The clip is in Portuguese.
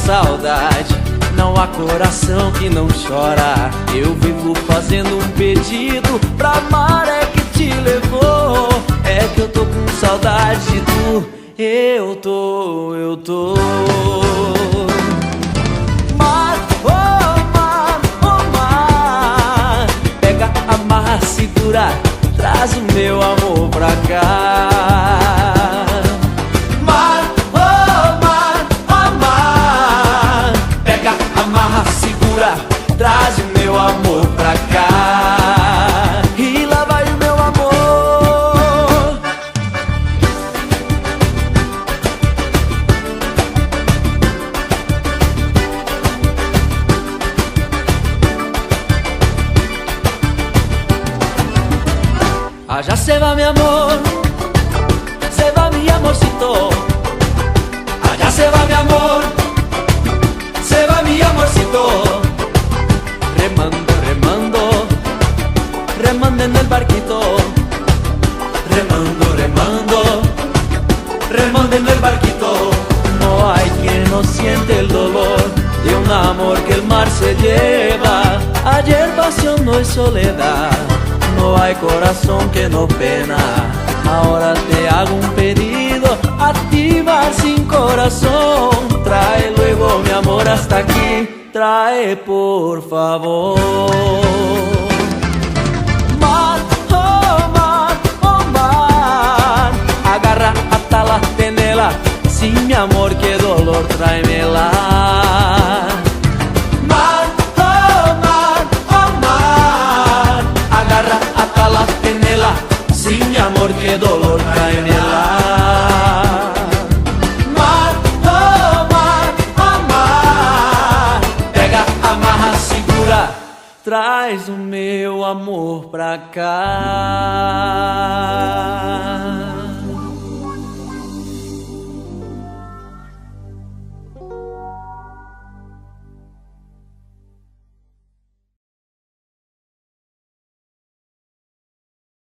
saudade, não há coração que não chora. Eu vivo fazendo um pedido pra maré que te levou. É que eu tô com saudade de tu, eu tô. Mar, oh mar, pega, amarra, segura, traz o meu amor pra cá. Mar, oh mar, pega, amarra, segura, traz o meu amor pra cá. E lá vai o meu amor. Allá se va mi amor, se va mi amorcito. Allá se va mi amor, se va mi amorcito. Remando, remando, remando en el barquito. Remando, remando, remando en el barquito. No hay quien no siente el dolor de un amor que el mar se lleva. Ayer pasión, hoy soledad. No hay corazón que no pena. Ahora te hago un pedido, activar sin corazón. Trae luego mi amor hasta aquí, trae por favor. Mar, oh mar, agarra hasta la tenela. Si mi amor, qué dolor, tráemela. Si mi amor, qué dolor, tráemela. Mar, oh mar, pega, amarra, segura, traz o meu amor pra cá.